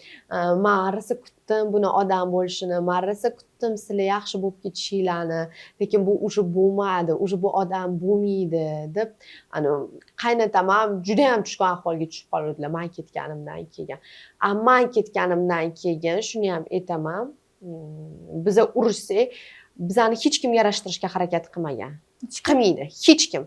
Men risi kutdim buni odam bo'lishini, men risi kutdim sizlar yaxshi bo'lib ketishinglarni, lekin bu уже bo'lmadi, уже bu odam bo'lmaydi deb, qaynotam ham juda ham tushkun ahvolga tushib qoldilar men ketganimdan keyin. Men ketganimdan keyin shuni ham aytaman, biza urushsak, bizani hech kim yarashtirishga harakat qilmagan. Qilmaydi, hech kim.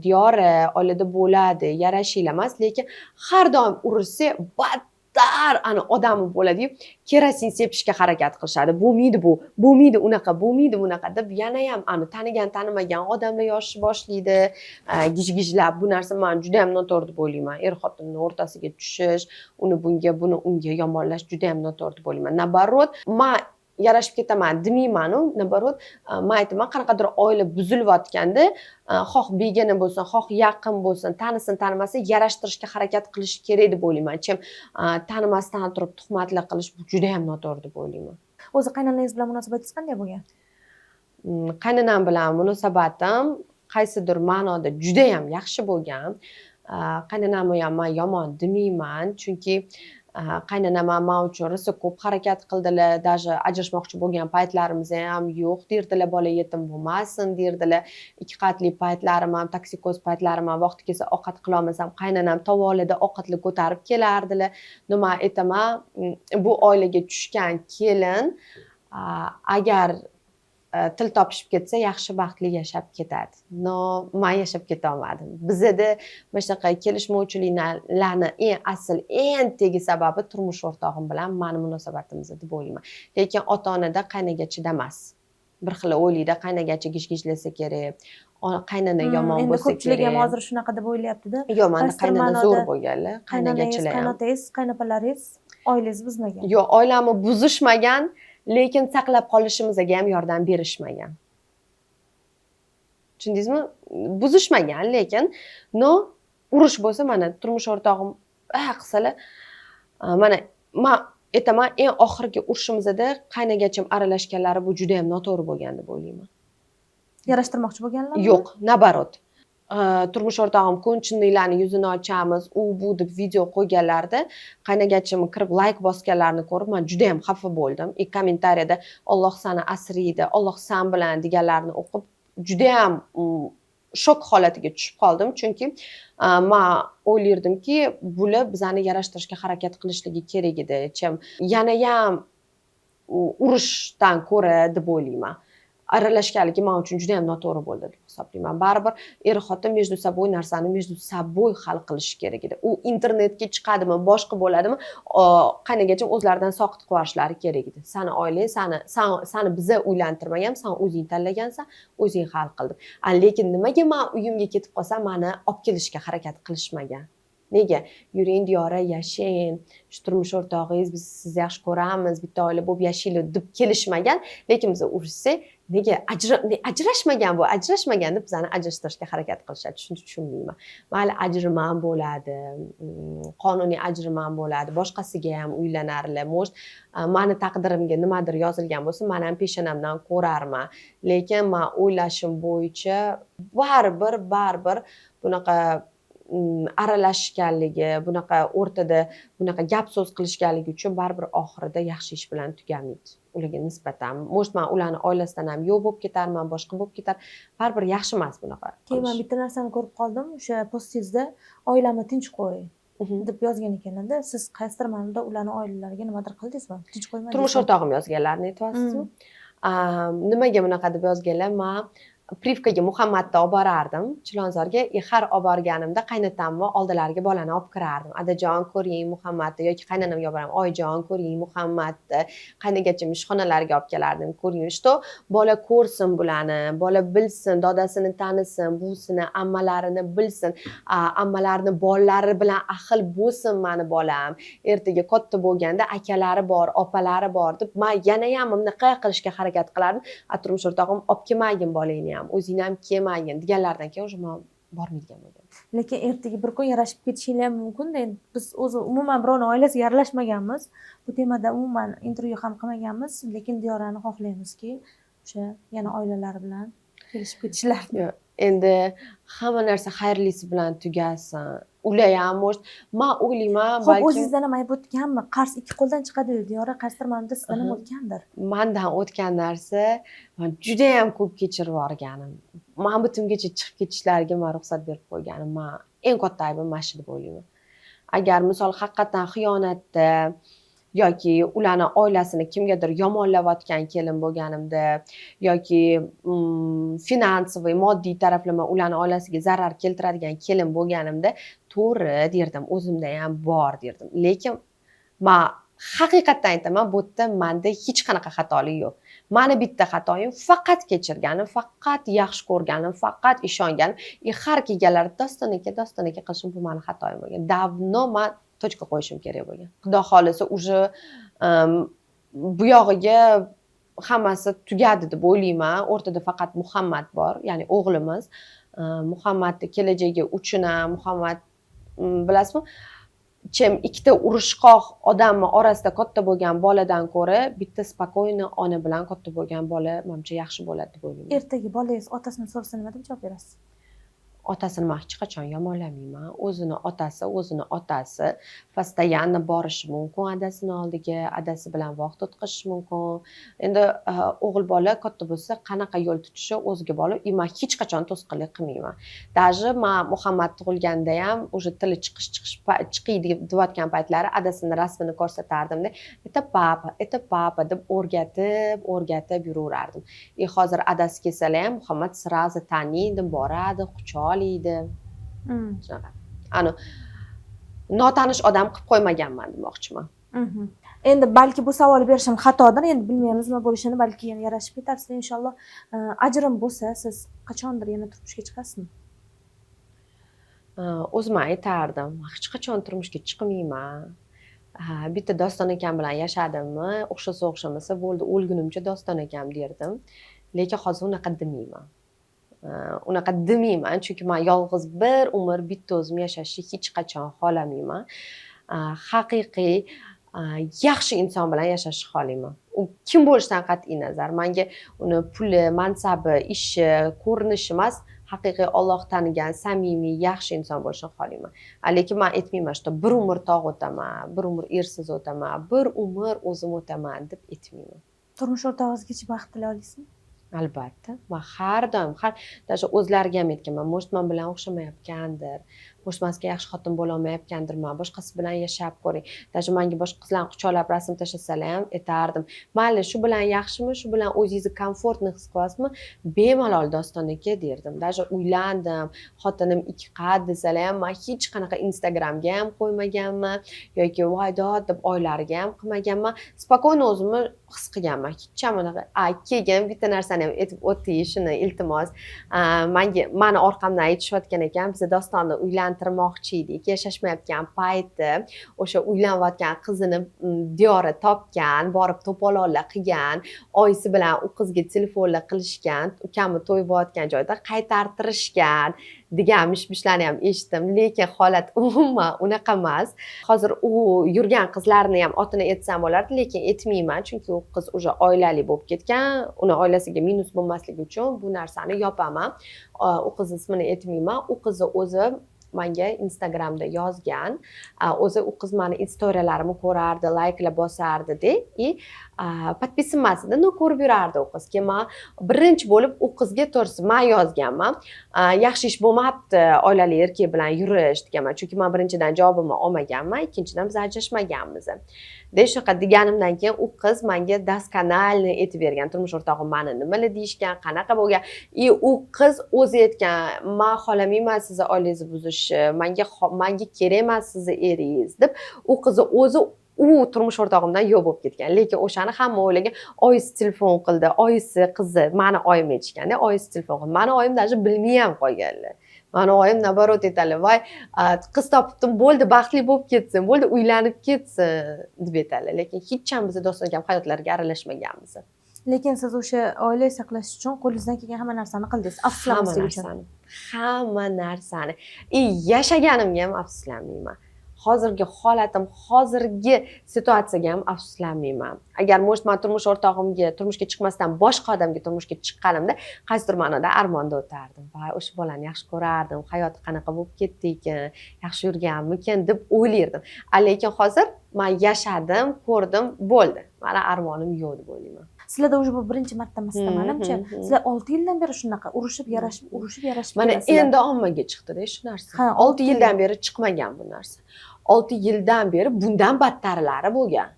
Diyora, oilada bo'ladi, yarashinglar emas, lekin har doim urushsa battar odam bo'ladi-yu, kerosin sepishga harakat qilishadi. Bo'lmaydi bu, bo'lmaydi unaqa, bo'lmaydi bunaqa deb yana ham tanigan, tanimagan odamlar yoshib boshlaydi, gijgijlab. Bu narsa men juda ham noto'g'ri deb o'ylayman. Er-xotinning o'rtasiga tushish, uni bunga, buni unga yomonlash juda ham noto'g'ri deb o'ylayman. Nabarot, men yarashib ketaman demayman-u, nabarot, men aytaman, qanaqadir oila buzilayotganda, xoh begona bo'lsin, xoh yaqin bo'lsin, tanisin, tanimasin, yarashtirishga harakat qilish kerak deb o'ylayman. Chem tanimasdan turib tuhmatlar qilish bu juda ham noto'g'ri deb o'ylayman. O'zi qaynonangiz bilan munosabatingiz qanday bo'lgan? Qaynonam bilan munosabatim qaysidir ma'noda juda ham yaxshi bo'lgan. Qaynonamni ham men yomon demayman, chunki qaynonam men uchun rosa ko'p harakat qildilar. Даже ajrashmoqchi bo'lgan paytlarimiz ham yo'q derdilar, bola yetim bo'lmasin derdilar. 2 qatli paytlarim ham, toksikoz paytlarim ham, vaqti kelsa ovqat qila olmasam, qaynonam tovonida ovqatni ko'tarib kelardilar. Nima aytaman, bu oilaga tushgan kelin agar til topishib ketsa, yaxshi baxtli yashab ketadi. Men yashab keta olmadim. Bizda mana shunaqa kelishmovchiliklarni eng asl, eng tegi sababi turmush o'rtog'im bilan meni munosabatimizda deb o'ylayman. Lekin ota-onada qaynaga chidamas. Bir xil o'ylaydi, qaynogacha gijgijlasa kerak, qaynona yomon bo'lsa kerak. Ko'pchilik ham hozir shunaqa deb o'ylayapti-da. Yo'q, menda qaynona zo'r bo'lganlar, qaynonangiz, qaynotangiz, qaynopalaringiz oilangizni buzmagan. Yo'q, oilamni buzishmagan, lekin saqlab qolishimizga ham yordam berishmagan. Tushundingizmi? Buzishmagan, lekin urush bo'lsa, mana turmush o'rtog'im qilsalar, mana men aytaman, eng oxirgi urushimizda qaynagachim aralashganlari bu juda ham noto'g'ri bo'lgan deb o'ylayman. Yarashtirmoqchi bo'lganlarmi? Yo'q, nabarot. Turmush o'rtog'im ko'nchinliklarni yuzini ochamiz, u bu deb video qo'yganlarda qaynagachim kirib like bosganlarini ko'rib men juda ham xafa bo'ldim. Kommentariyada Alloh seni asraydi, Alloh sen bilan deganlarni o'qib juda ham shok holatiga tushib qoldim, chunki men o'ylardimki, bular bizani yarashtirishga harakat qilishligi kerak edi. Yana ham urushdan ko'ra deb o'ylayman. Aralashganligi men uchun juda ham noto'g'ri bo'ldi deb hisoblayman. Baribir er-xotin между собой narsani между собой hal qilish kerak edi. U internetga chiqadimi, boshqa bo'ladimi, qaynagachim o'zlaridan soqit qilishlari kerak edi. Seni oilang, seni biza uylantirmagan, sen o'zing tanlagansan, o'zing hal qilding. Lekin nimaga men uyimga ketib qolsam, meni olib kelishga harakat qilishmagan? Nega? Yuring Diyora, yashang, shu turmush o'rtog'ingiz, biz sizni yaxshi ko'ramiz, bitta oila bo'lib yashaylik deb kelishmagan, lekin biz urushsak, nega ajrashmagan bu, ajrashmagan deb bizani ajrashtirishga harakat qilishadi. Shuni tushunmayman. Mayli ajrim ham bo'ladi, qonuniy ajrim ham bo'ladi, boshqasiga ham uylanarlar. Может, meni taqdirimga nimadir yozilgan bo'lsa, men ham peshonamdan ko'rarman. Lekin men o'ylashim bo'yicha baribir bunaqa aralashganligi, bunaqa o'rtada bunaqa gap so'z qilishganligi uchun baribir oxirida yaxshi ish bilan tugamaydi ularga nisbatan. Может, man ularni oilasidan ham yo'q bo'lib ketarman, boshqa bo'lib ketar. Baribir yaxshi emas bunaqa. Keyin men bitta narsani ko'rib qoldim, o'sha postingizda oilamni tinch qo'y deb yozgan ekan-da. Siz qaysidir ma'noda ularning oilalariga nimadir qildingizmi? Tinch qo'ymadingizmi? Turmush o'rtog'im yozganlarini aytyapsizmi? Nimaga bunaqa deb yozganlar? Men Privkaga Muhammadni olib borardim, Chilonzorga. Har olib borganimda qaynotamni oldilariga bolani olib kirardim. Adajon, ko'ring Muhammadni yoki qaynonamga olib boraman. Oyijon, ko'ring Muhammadni. Qaynagachim ishxonalariga olib kelardim. Ko'ring, что bola ko'rsin bularni, bola bilsin, dodasini tanisin, buvisini, ammalarini bilsin, ammalarini bolalari bilan ahil bo'lsin mani bolam. Ertaga katta bo'lganda akalari bor, opalari bor deb men yana ham bunaqa qilishga harakat qilardim. Turmush o'rtog'im olib kelmagin bolangni. O'zing ham kelmagin deganlardan keyin o'sha men bormaydigan bo'ldim. Lekin ertaga bir kun yarashib ketishinglar ham mumkin-da. Endi biz o'zi umuman birovning oilasiga aralashmaganmiz. Bu temada umuman intervyu ham qilmaganmiz, lekin Diyorani xohlaymizki, o'sha yana oilalari bilan kelishib ketishlarini. Yo'q, endi hamma narsa xayrlisi bilan tugasin. Ular ham men o'ylayman, Xo'p, balki o'zingizdan ham ayb o'tganmi? Qars ikki qo'ldan chiqadi. Diyora qaysidir ma'noda sizdan ham o'tgandir. mendan o'tgan narsa, men juda ham ko'p kechirib yuborganim. Men butungacha chiqib ketishlariga men ruxsat berib qo'yganim. Men eng katta aybim mana shu deb o'ylayman. Agar misol haqiqatan xiyonatda yoki ularning oilasini kimgadir yomonlayotgan kelin bo'lganimda yoki finansiy, moddiy taraflama ularning oilasiga zarar keltiradigan kelin bo'lganimda to'g'ri derdim, o'zimda ham bor derdim. Lekin men haqiqatdan aytaman, bu yerda menda hech qanaqa xatolik yo'q. Mani bitta xatoyim faqat kechirganim, faqat yaxshi ko'rganim, faqat ishonganim. Har kelganlar Doston aka qilishim bu meni xatoyim bo'lgan. Davno men точка qo'yishim kerak bo'lgan. Xudo xolisa уже bu yog'iga hammasi tugadi deb o'ylayman. O'rtada faqat Muhammad bor, ya'ni o'g'limiz. Muhammadning kelajagi uchun ham Muhammad bilasizmi? Ikkita urushqoq odamning orasida katta bo'lgan boladan ko'ra bitta spokойно ona bilan katta bo'lgan bola menimcha yaxshi bo'ladi deb o'ylayman. Ertaga bolangiz otasini so'rasa nima deb javob berasiz? Otasini men hech qachon yomonlamayman. O'zini otasi постоянно borishi mumkin adasini oldiga, adasi bilan vaqt o'tkazishi mumkin. Endi o'g'il bola katta bo'lsa, qanaqa yo'l tutishi o'ziga bog'liq. Men hech qachon to'sqinlik qilmayman. Даже men Muhammad tug'ilganda ham o'sha tili chiqiydi deyotgan paytlari adasini rasmini ko'rsatardim-da, "Это papa" deb o'rgatib yuraverardim. Hozir adasi kelsalar ham Muhammad sразу taniydi, boradi, quchoqlaydi. Shunaqa. Notanish odam qilib qo'ymaganman demoqchiman. Endi balki bu savol berishim xatodir, endi bilmaymiz nima bo'lishini, balki yana yarashib ketarsiz inshaalloh. Ajrim bo'lsa, siz qachondir yana turmushga chiqasizmi? O'zim aytardim, hech qachon turmushga chiqmayman. Bitta Doston akam bilan yashadimmi, o'xshamasa bo'ldi, o'lgunimcha Doston akam derdim. Lekin hozir unaqa demayman. Chunki men yolg'iz bir umr bitta o'zim yashashni hech qachon xohlamayman. Haqiqiy yaxshi inson bilan yashashni xohlayman. U kim bo'lishidan qat'iy nazar, menga uni puli, mansabi, ishi, ko'rinishi emas, haqiqiy Alloh tanigan, samimiy, yaxshi inson bo'lishini xohlayman. Lekin men aytmayman, что bir umr tog' o'taman, bir umr ersiz o'taman, bir umr o'zim o'taman deb aytmayman. Turmush o'rtog'ingizga baxt tilay olasizmi? Albatta, men har doim, даже o'zlariga ham aytganman, может men bilan o'xshamayotgandir, может sizga yaxshi xotin bo'la olmayotgandirman, boshqasi bilan yashab ko'ring. Даже menga boshqa qizlarni quchoqlab rasm tashlasalar ham aytardim, mayli, shu bilan yaxshimi, shu bilan o'zingizni komfortni his qilyapsizmi, bemalol Doston aka derdim. Даже uylandim, xotinim 2 qat desalar ham men hech qanaqa Instagramga ham qo'ymaganman yoki voydod deb oylariga ham qilmaganman. Spokойно o'zimni his qilganman. Hech ham unaqa, keyin bitta narsani ham aytib o'ting, shuni iltimos. Meni orqamdan aytishayotgan ekan, biz Dostonni uylantirmoqchi edik. Yashashmayotgan payti o'sha uylanayotgan qizini Diyora topgan, borib to'polonlar qilgan, oyisi bilan u qizga telefonlar qilishgan, ukamni to'yib joyda qaytartirishgan degan mish-mishlarni ham eshitdim. Lekin holat umuman unaqa emas. Hozir u yurgan qizlarni ham otini aytsam bo'lardi, lekin aytmayman, chunki u qiz уже oilali bo'lib ketgan. Uni oilasiga minus bo'lmasligi uchun bu narsani yopaman. U qiz ismini aytmayman. U qizni o'zi menga Instagramda yozgan. O'zi u qiz meni istoriyalarimni ko'rardi, layklar bosardi-da, подписываться-da, ko'rib yurardi u qiz. Keyin men birinchi bo'lib u qizga to'g'risi men yozganman. Yaxshi ish bo'lmabdi oilali erkak bilan yurish deganman. Chunki men birinchidan javobimni olmaganman, ikkinchidan biz ajrashmaganmiz. Shunaqa deganimdan keyin u qiz menga doskонально aytib bergan, turmush o'rtog'im meni nimalar deyishgan, qanaqa bo'lgan. U qiz o'zi aytgan, "Men xohlamayman sizni oilangizni buzishni, menga kerak emas sizni eringiz" deb u qiz o'zi turmush o'rtog'imdan yo'q bo'lib ketgan. Lekin o'shani hamma o'ylagan, oyisi telefon qildi, oyisi qizi, meni oyim aytishganda, oyisi telefon qildi. Meni oyim даже bilmay ham qolganlar. Mani oyim nabarot aytadilar, "Voy, qiz topdim, bo'ldi, baxtli bo'lib ketsin, bo'ldi, uylanib ketsin" deb aytadilar. Lekin hech ham biz do'stlarga hayotlariga aralashmaganmiz. Lekin siz o'sha oila saqlash uchun qo'lingizdan kelgan hamma narsani qildingiz, afsuslanmaslik uchun. Hamma narsani. Yashaganimga ham afsuslanmayman. Hozirgi holatim, hozirgi situatsiyaga ham afsuslanmayman. Agar men turmush o'rtog'imga turmushga chiqmasdan boshqa odamga turmushga chiqqanimda, qaysidir ma'noda armonda o'tardim. Va o'sha bolani yaxshi ko'rardim, hayoti qanaqa bo'lib ketdi ekan, yaxshi yurganmikan deb o'ylardim. Lekin hozir men yashadim, ko'rdim, bo'ldi. Meni armonim yo'q deb o'ylayman. Sizlarda уже bu birinchi marta emasda, menimcha. Sizlar 6 yildan beri shunaqa urushib, yarashib mana endi ommaga chiqdi-da shu narsa. 6 yildan beri chiqmagan bu narsa. 6 yildan beri bundan battarlari bo'lgan.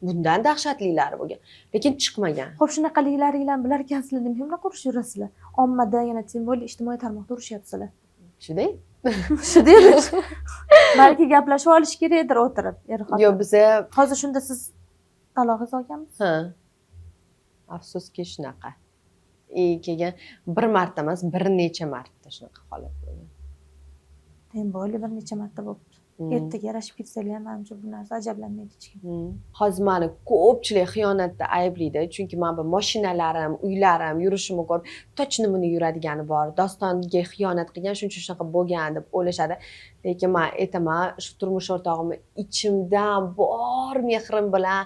Bundan dahshatlilari bo'lgan. Lekin chiqmagan. Xo'p, shunaqaliklaringlar bilar ekansizlar, nima bunaqa urushib yurasizlar? Ommada, yana tем более ijtimoiy tarmoqda urushyapsizlar. Shunday? Shunday. Balki gaplashib olish kerakdir o'tirib, er-xotin. Yo'q, biza hozir shunda siz taloq olganmisiz? Ha. Afsuski shunaqa. Keyin bir marta emas, bir necha marta shunaqa holat bo'lgan. Tем более bir necha marta bo'libdi. Ertaga yarashib ketsalar ham menimcha bu narsa ajablanmaydi hech kim. Hozir meni ko'pchilik xiyonatda ayblaydi, chunki men bu mashinalarim, uylarim, yurishimni ko'rib, точно yuradigani bor. Dostonga xiyonat qilgan, shuncha shunaqa bo'lgan deb o'ylashadi. Lekin men aytaman, shu turmush o'rtog'imni ichimdan bor mehrim bilan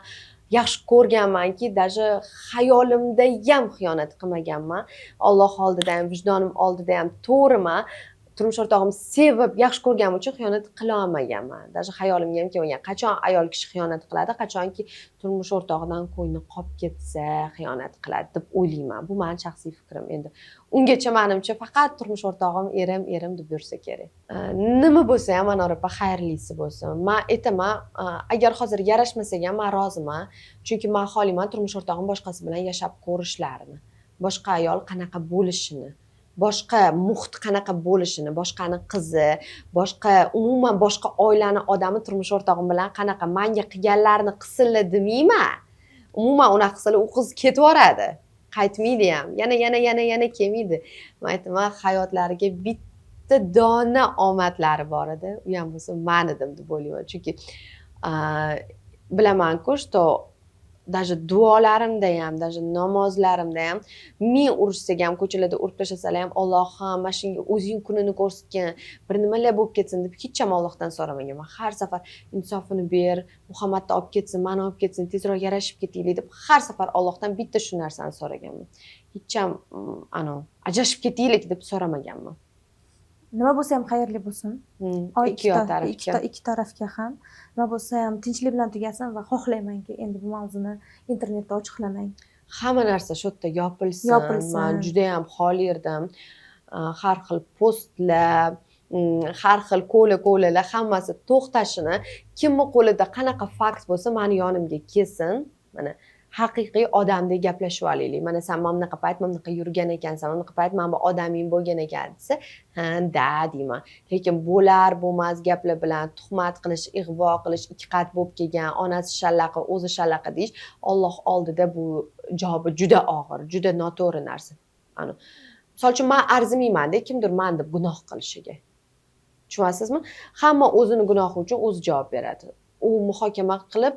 yaxshi ko'rganmanki, даже xayolimda ham xiyonat qilmaganman. Alloh oldida ham, vijdonim oldida ham to'g'riman. Turmush o'rtog'imni sevib, yaxshi ko'rganim uchun xiyonat qila olmaganman. Даже xayolimga ham kelmagan. Qachon ayol kishi xiyonat qiladi, qachonki turmush o'rtog'idan ko'ngli qolib ketsa, xiyonat qiladi deb o'ylayman. Bu mening shaxsiy fikrim. Endi ungacha menimcha faqat turmush o'rtog'im erim deb yursa kerak. Nima bo'lsa ham mana ro'pa xayrlisi bo'lsin. Men aytaman, agar hozir yarashmasak ham men roziman, chunki men xohlayman turmush o'rtog'im boshqasi bilan yashab ko'rishlarini, boshqa ayol qanaqa bo'lishini, boshqa muhit qanaqa bo'lishini, boshqani qizi, umuman boshqa oilani odami turmush o'rtog'im bilan qanaqa menga qilganlarini qilsinlar demayman. Umuman unaqa qilsalar u qiz ketib yoradi. Qaytmaydi ham. Yana kelmaydi. Men aytaman, hayotlariga bitta dona omadlari bor edi. U ham bo'lsa men edim deb o'ylayman. Chunki bilaman-ku, что даже duolarimda ham, даже namozlarimda ham men urushsak ham, ko'chalarda urib tashlasalar ham, Allohim, mana shunga o'zing kunini ko'rsatgin, bir nimalar bo'lib ketsin deb hech ham Allohdan so'ramaganman. Har safar insofini ber, Muhammadni olib ketsin, meni olib ketsin, tezroq yarashib ketaylik deb har safar Allohdan bitta shu narsani so'raganman. Hech ham ajrashib ketaylik deb so'ramaganman. Nima bo'lsa ham xayrli bo'lsin. Ikki tarafga ham nima bo'lsa ham tinchlik bilan tugasin va xohlaymanki, endi bu mavzuni internetda ochiqlamang. Hamma narsa shu yerda yopilsin. Men juda ham xohlardim. Har xil postlar, har xil ko'lalar hammasi to'xtashini, kimning qo'lida qanaqa fakt bo'lsa, meni yonimga kelsin. Mana haqiqiy odamdek gaplashib olaylik. Mana sen mana bunaqa payt mana bunaqa yurgan ekansan, mana bunaqa payt mana bu odaming bo'lgan ekan desa, ha, da deyman. Lekin bo'lar bo'lmas gaplar bilan tuhmat qilish, ig'vo qilish, ikki qat bo'lib kelgan, onasi shallaqa, o'zi shallaqa deyish, Alloh oldida bu javobi juda og'ir, juda noto'g'ri narsa. Misol uchun men arzimayman-da kimdir men deb gunoh qilishiga. Tushunasizmi? Hamma o'zini gunohi uchun o'zi javob beradi. U muhokama qilib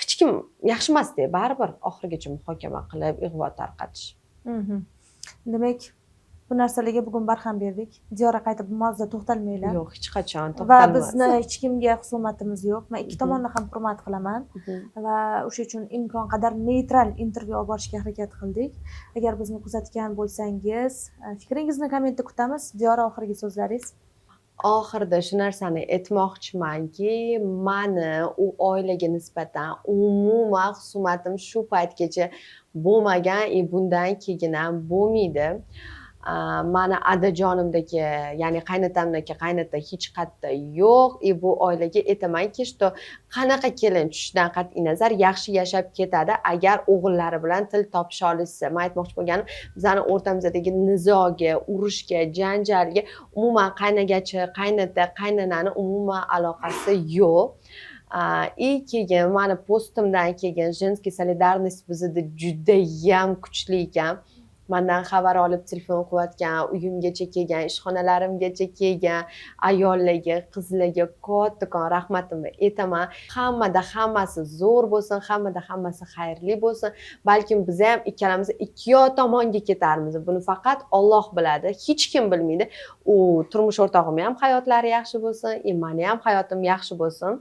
hech kim yaxshi emas-da, baribir oxirigacha muhokama qilib ig'vo tarqatish. Demak, bu narsalarga bugun barham berdik. Diyora qaytib bu mavzuda to'xtalmaylar. Yo'q, hech qachon to'xtalmaymiz. Va bizni hech kimga husumatimiz yo'q. Men ikki tomonni ham hurmat qilaman va o'sha uchun imkon qadar neytral intervyu olib borishga harakat qildik. Agar bizni kuzatgan bo'lsangiz, fikringizni kommentda kutamiz. Diyora, oxirgi so'zlaringiz. oxirida shu narsani aytmoqchimanki, mani u oilaga nisbatan umuman xusumatim shu paytgacha bo'lmagan, bundan keyin ham bo'lmaydi. Mani adajonimdagi, ya'ni qaynotamdagi qaynota hech qayerda yo'q. Bu oilaga aytamanki, что qanaqa kelin tushishidan qat'iy nazar yaxshi yashab ketadi agar o'g'illari bilan til topisha olishsa. Men aytmoqchi bo'lganim, bizani o'rtamizdagi nizoga, urushga, janjalga umuman qaynagachi, qaynota, qaynonani umuman aloqasi yo'q. Keyin mani postimdan keyin женский solidarность bizda judayam kuchli ekan. Mendan xabar olib telefon qilayotgan, uyimgacha kelgan, ishxonalarimgacha kelgan ayollarga, qizlarga kattakon rahmatimni aytaman. Hammada hammasi zo'r bo'lsin, hammada hammasi xayrli bo'lsin. Balkim biz ham ikkalamiz ikki tomonga ketarmiz. Buni faqat Alloh biladi, hech kim bilmaydi. Turmush o'rtog'im ham hayotlari yaxshi bo'lsin, meni ham hayotim yaxshi bo'lsin.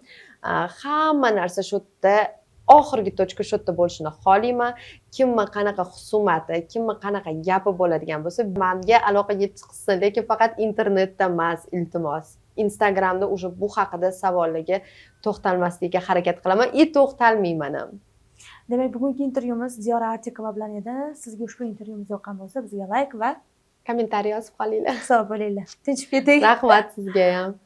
Hamma narsa shu yerda oxirgi tochka shu yerda bo'lishini xohlayman. Kimni qanaqa xusumati, kimni qanaqa gapi bo'ladigan bo'lsa, menga aloqaga chiqsin, lekin faqat internetda emas, iltimos. Instagramda уже bu haqida savollarga to'xtalmaslikka harakat qilaman, to'xtalmayman ham. Demak, bugungi intervyumiz Diyora Artikova bilan edi. Sizga ushbu intervyumiz yoqqan bo'lsa, bizga like va kommentariy yozib qolinglar. hisob bo'linglar. Tinchib keting. Rahmat sizga ham.